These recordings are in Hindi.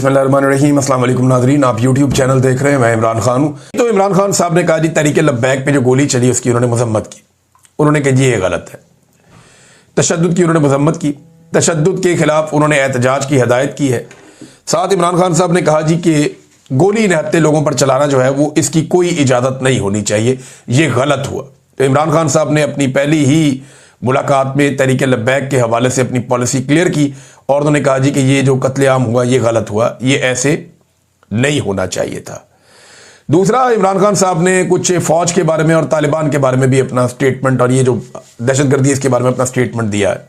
बिस्मिल्लाहिर्रहमानिर्रहीम। अस्सलाम वालेकुम नाज़रीन, आप यूट्यूब चैनल देख रहे हैं, मैं इमरान खान हूँ। तो इमरान खान साहब ने कहा जी तहरीक लब्बैक पे जो गोली चली उसकी उन्होंने मजम्मत की। उन्होंने कहा जी ये गलत है। तशद्दुद की उन्होंने मजम्मत की, तशद्दुद के खिलाफ उन्होंने एहतजाज की हिदायत की है। साथ इमरान खान साहब ने कहा जी कि गोली निहत्ते लोगों पर चलाना जो है वो इसकी कोई इजाज़त नहीं होनी चाहिए, ये गलत हुआ। तो इमरान खान साहब ने अपनी पहली ही मुलाकात में तहरीक लब्बैक के हवाले से अपनी पॉलिसी क्लियर की और उन्होंने कहा जी कि ये जो कत्लेआम हुआ ये गलत हुआ, ये ऐसे नहीं होना चाहिए था। दूसरा, इमरान खान साहब ने कुछ फौज के बारे में और तालिबान के बारे में भी अपना स्टेटमेंट और ये जो दहशतगर्दी है इसके बारे में अपना स्टेटमेंट दिया है।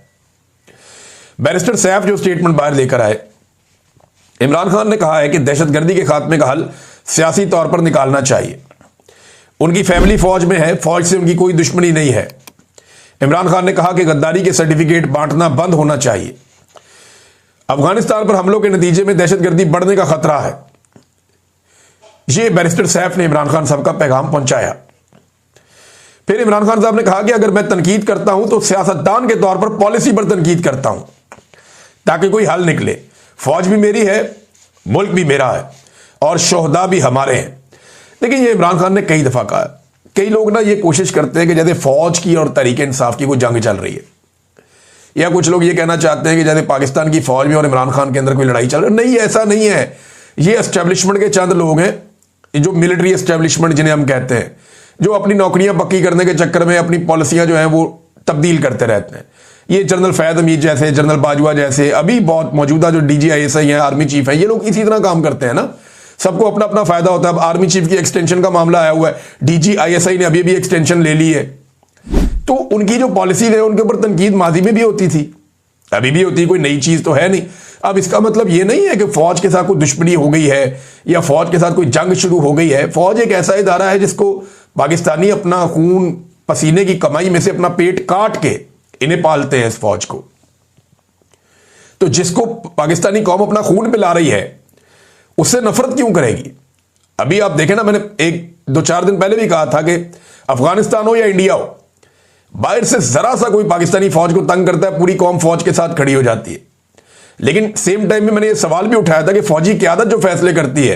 बैरिस्टर सैफ जो स्टेटमेंट बाहर लेकर आए, इमरान खान ने कहा है कि दहशतगर्दी के खात्मे का हल सियासी तौर पर निकालना चाहिए। उनकी फैमिली फौज में है, फौज से उनकी कोई दुश्मनी नहीं है। इमरान खान ने कहा कि गद्दारी के सर्टिफिकेट बांटना बंद होना चाहिए। अफगानिस्तान पर हमलों के नतीजे में दहशतगर्दी बढ़ने का खतरा है। यह बैरिस्टर सैफ ने इमरान खान साहब का पैगाम पहुंचाया। फिर इमरान खान साहब ने कहा कि अगर मैं तनकीद करता हूं तो सियासतदान के तौर पर पॉलिसी पर तनकीद करता हूं ताकि कोई हल निकले। फौज भी मेरी है, मुल्क भी मेरा है और शोहदा भी हमारे हैं। लेकिन ये इमरान खान ने कई दफा कहा। कई लोग ना ये कोशिश करते हैं कि जैसे फौज की और तहरीक इंसाफ की कोई जंग चल रही है, या कुछ लोग ये कहना चाहते हैं कि जैसे पाकिस्तान की फौज में और इमरान खान के अंदर कोई लड़ाई चल रही है। नहीं, ऐसा नहीं है। ये एस्टेब्लिशमेंट के चंद लोग हैं, जो मिलिट्री एस्टेब्लिशमेंट जिन्हें हम कहते हैं, जो अपनी नौकरियां पक्की करने के चक्कर में अपनी पॉलिसियां जो हैं वो तब्दील करते रहते हैं। ये जनरल फैद हमीद जैसे, जनरल बाजवा जैसे, अभी बहुत मौजूदा जो DGISI हैं, आर्मी चीफ है, ये लोग इसी तरह काम करते हैं ना। सबको अपना अपना फायदा होता है। अब आर्मी चीफ की एक्सटेंशन का मामला आया हुआ है, DGISI ने अभी भी एक्सटेंशन ले ली है। तो उनकी जो पॉलिसी है उनके ऊपर तनकीद माजी में भी होती थी, अभी भी होती, कोई नई चीज तो है नहीं। अब इसका मतलब ये नहीं है कि फौज के साथ कोई दुश्मनी हो गई है या फौज के साथ कोई जंग शुरू हो गई है। फौज एक ऐसा इदारा है जिसको पाकिस्तानी अपना खून पसीने की कमाई में से अपना पेट काट के इन्हें पालते हैं, इस फौज को। तो जिसको पाकिस्तानी कौम अपना खून पिला रही है उससे नफरत क्यों करेगी? अभी आप देखें ना, मैंने 1-2-4 दिन पहले भी कहा था कि अफगानिस्तान हो या इंडिया हो, बाहर से जरा सा कोई पाकिस्तानी फौज को तंग करता है, पूरी कौम फौज के साथ खड़ी हो जाती है। लेकिन सेम टाइम में मैंने ये सवाल भी उठाया था कि फौजी क़यादत जो फैसले करती है,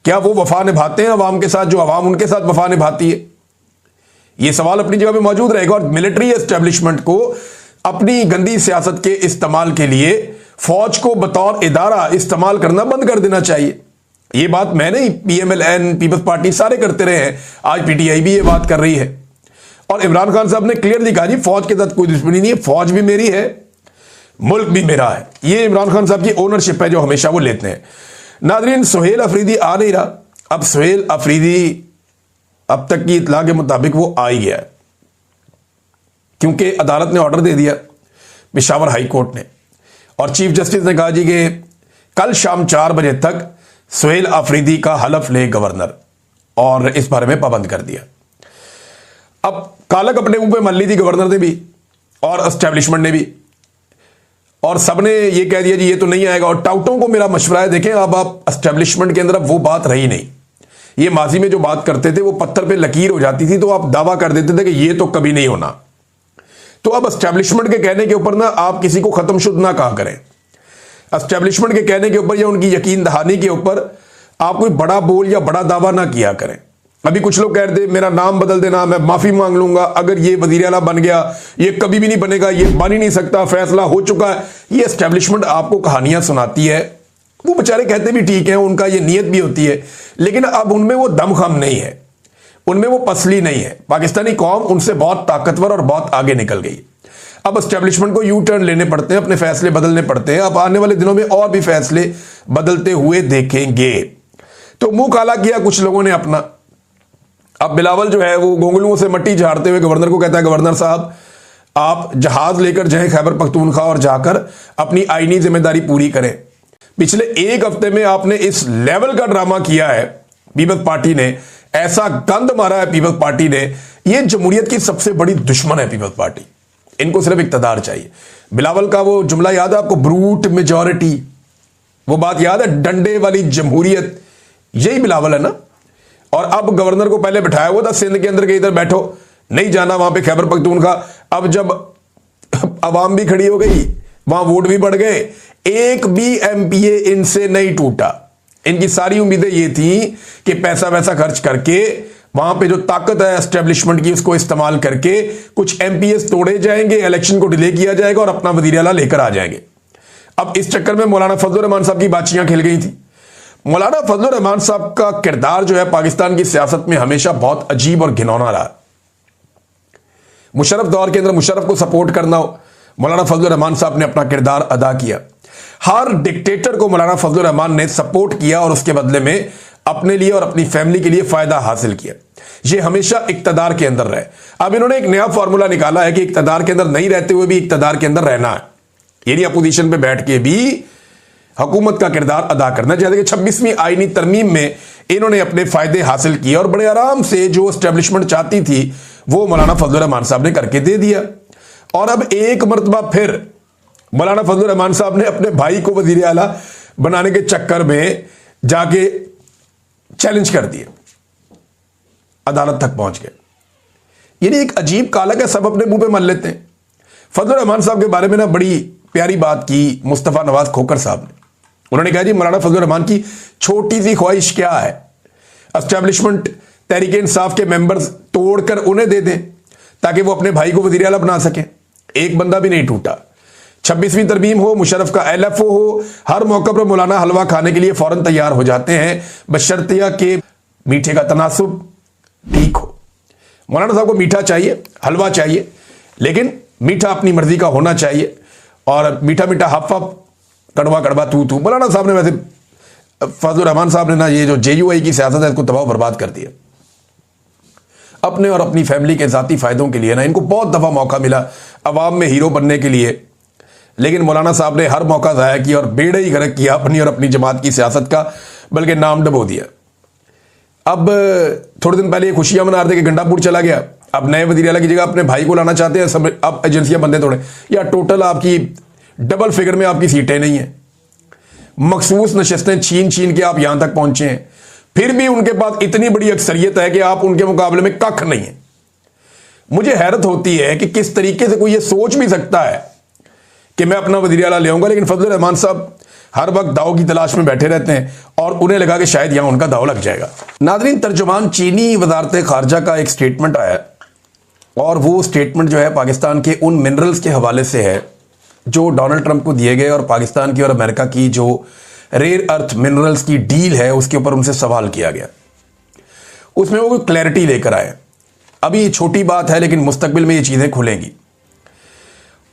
क्या वो वफा निभाते हैं अवाम के साथ जो अवाम उनके साथ वफा निभाती है? ये सवाल अपनी जगह पे मौजूद रहेगा। और मिलिट्री एस्टेब्लिशमेंट को अपनी गंदी सियासत के इस्तेमाल के लिए फौज को बतौर इदारा इस्तेमाल करना बंद कर देना चाहिए। ये बात मैं नहीं, PMLN, पीपल्स पार्टी सारे करते रहे हैं, आज PTI भी ये बात कर रही है। और इमरान खान साहब ने क्लियरली कहा जी फौज के साथ कोई दुश्मनी नहीं है, फौज भी मेरी है, मुल्क भी मेरा है। ये इमरान खान साहब की ओनरशिप है जो हमेशा वो लेते हैं। नाजरीन, सुहेल अफरीदी आ नहीं रहा। अब सुहेल अफरीदी अब तक की इतला के मुताबिक वो आ ही गया है, क्योंकि अदालत ने ऑर्डर दे दिया, पेशावर हाई कोर्ट ने, और चीफ जस्टिस ने कहा जी कि कल शाम 4 बजे तक सुहेल अफरीदी का हलफ ले गवर्नर, और इस बारे में पाबंद कर दिया। अब कालक अपने मुंह पे मल ली थी गवर्नर ने भी और एस्टेब्लिशमेंट ने भी, और सबने ये कह दिया जी ये तो नहीं आएगा। और टाउटों को मेरा मशवरा है, देखें अब आप एस्टेब्लिशमेंट के अंदर अब वो बात रही नहीं। ये माजी में जो बात करते थे वो पत्थर पे लकीर हो जाती थी, तो आप दावा कर देते थे कि ये तो कभी नहीं होना। तो अब एस्टेब्लिशमेंट के कहने के ऊपर ना आप किसी को खत्मशुद ना कहा करें। एस्टेब्लिशमेंट के कहने के ऊपर या उनकी यकीन दहानी के ऊपर आप कोई बड़ा बोल या बड़ा दावा ना किया करें। अभी कुछ लोग कह रहे थे मेरा नाम बदल देना, मैं माफी मांग लूंगा अगर ये वजीर आला बन गया, ये कभी भी नहीं बनेगा, ये बन ही नहीं सकता, फैसला हो चुका है। ये एस्टेब्लिशमेंट आपको कहानियां सुनाती है। वो बेचारे कहते भी ठीक है, उनका ये नीयत भी होती है, लेकिन अब उनमें वो दमखम नहीं है, उनमें वो पसली नहीं है। पाकिस्तानी कौम उनसे बहुत ताकतवर और बहुत आगे निकल गई। अब एस्टेब्लिशमेंट को यू टर्न लेने पड़ते हैं, अपने फैसले बदलने पड़ते हैं। अब आने वाले दिनों में और भी फैसले बदलते हुए देखेंगे। तो मुंह काला किया कुछ लोगों ने अपना। अब बिलावल जो है वो गोंगलुओं से मट्टी झाड़ते हुए गवर्नर को कहता है गवर्नर साहब आप जहाज लेकर जाएं खैबर पख्तूनख्वा और जाकर अपनी आईनी जिम्मेदारी पूरी करें। पिछले 1 हफ्ते में आपने इस लेवल का ड्रामा किया है, पीपल्स पार्टी ने ऐसा गंद मारा है, पीपल्स पार्टी ने। ये जमहूरियत की सबसे बड़ी दुश्मन है पीपल्स पार्टी, इनको सिर्फ इक्तदार चाहिए। बिलावल का वो जुमला याद है आपको, ब्रूट मेजॉरिटी, वो बात याद है, डंडे वाली जमहूरियत, यही बिलावल है ना। और अब गवर्नर को पहले बिठाया हुआ था सिंध के अंदर के इधर बैठो, नहीं जाना वहां पे खैबर पख्तूनख्वा। अब जब अवाम भी खड़ी हो गई, वहां वोट भी बढ़ गए, एक भी एमपीए इनसे नहीं टूटा। इनकी सारी उम्मीदें ये थी कि पैसा वैसा खर्च करके वहां पे जो ताकत है एस्टेब्लिशमेंट की उसको इस्तेमाल करके कुछ एमपीएस तोड़े जाएंगे, इलेक्शन को डिले किया जाएगा और अपना वजीर आला लेकर आ जाएंगे। अब इस चक्कर में मौलाना फजलुर रहमान साहब की बाचियां खेल गई थी। मौलाना फजलुर रहमान साहब का किरदार जो है पाकिस्तान की सियासत में हमेशा बहुत अजीब और घिनौना रहा। मुशर्रफ दौर के अंदर मुशर्रफ को सपोर्ट करना हो, मौलाना फजलुर रहमान साहब ने अपना किरदार अदा किया। हर डिक्टेटर को मौलाना फजलुर रहमान ने सपोर्ट किया और उसके बदले में अपने लिए और अपनी फैमिली के लिए फायदा हासिल किया। ये हमेशा इक्तदार के अंदर रहे। अब इन्होंने एक नया फॉर्मूला निकाला है कि इक्तदार के अंदर नहीं रहते हुए भी इक्तदार के अंदर रहना है, यानी अपोजिशन पे बैठ के भी हुकूमत का किरदार अदा करना। जैसे कि 26वीं आईनी तरमीम में इन्होंने अपने फायदे हासिल किए और बड़े आराम से जो एस्टेब्लिशमेंट चाहती थी वो मौलाना फजलुर रहमान साहब ने करके दे दिया। और अब एक मरतबा फिर मौलाना फजलुर रहमान साहब ने अपने भाई को वजीर आला बनाने के चक्कर में जाके चैलेंज कर दिया, अदालत तक पहुंच गए। यानी एक अजीब कालक है, सब अपने मुंह पे मल लेते हैं। फजलुर रहमान साहब के बारे में ना बड़ी प्यारी बात की मुस्तफा नवाज खोकर साहब ने। उन्होंने कहा जी मौलाना फजलुर रहमान की छोटी सी ख्वाहिश क्या है, एस्टेब्लिशमेंट तहरीक इंसाफ के मेंबर्स तोड़कर उन्हें दे दें ताकि वो अपने भाई को वजीर आला बना सके। एक बंदा भी नहीं टूटा। 26वीं तरमीम हो, मुशर्रफ का एलएफओ हो, हर मौके पर मौलाना हलवा खाने के लिए फौरन तैयार हो जाते हैं, बशर्तिया के मीठे का तनासुब ठीक हो। मौलाना साहब को मीठा चाहिए, हलवा चाहिए, लेकिन मीठा अपनी मर्जी का होना चाहिए और मीठा मीठा हफ हफ, कड़वा कड़वा तू तू। मौलाना साहब ने वैसे फजलुर रहमान साहब ने ना ये जो जेयूआई की सियासत है इसको तबाह बर्बाद कर दिया। अपने और अपनी फैमिली के जाती फायदों के लिए ना इनको बहुत दफा मौका मिला अवाम में हीरो बनने के लिए, लेकिन मौलाना साहब ने हर मौका ज़ाया किया और बेड़े ही गर्क किया अपनी और अपनी जमात की सियासत का, बल्कि नाम डबो दिया। अब थोड़े दिन पहले ये खुशियां मना रहे थे कि गंडापुर चला गया, अब नए वजीर आला की जगह अपने भाई को लाना चाहते हैं सब। अब एजेंसियां बंदे तोड़े या टोटल आपकी डबल फिगर में आपकी सीटें नहीं है, मखसूस नशस्तें छीन छीन के आप यहां तक पहुंचे हैं, फिर भी उनके पास इतनी बड़ी अक्सरियत है कि आप उनके मुकाबले में कख नहीं है। मुझे हैरत होती है कि किस तरीके से कोई ये सोच भी सकता है कि मैं अपना वजीर आला ले आऊंगा, लेकिन फजलुर रहमान साहब हर वक्त दाव की तलाश में बैठे रहते हैं और उन्हें लगा कि शायद यहां उनका दाव लग जाएगा। नाज़रीन, तर्जुमान चीनी वजारत खारजा का एक स्टेटमेंट आया और वो स्टेटमेंट जो है पाकिस्तान के उन मिनरल्स के हवाले से है जो डोनाल्ड ट्रंप को दिए गए और पाकिस्तान की और अमेरिका की जो रेयर अर्थ मिनरल्स की डील है उसके ऊपर उनसे सवाल किया गया। उसमें वो क्लैरिटी लेकर आए। अभी ये छोटी बात है लेकिन मुस्तकबिल में ये चीज़ें खुलेंगी।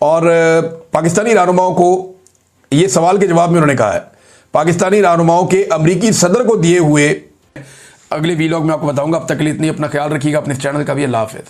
और पाकिस्तानी रहनुमाओं को ये सवाल के जवाब में उन्होंने कहा है, पाकिस्तानी रहनुमाओं के अमरीकी सदर को दिए हुए अगले वीलॉग में आपको बताऊंगा। अब तक के लिए इतनी, अपना ख्याल रखिएगा, अपने चैनल का भी अल्लाह हाफ़िज़।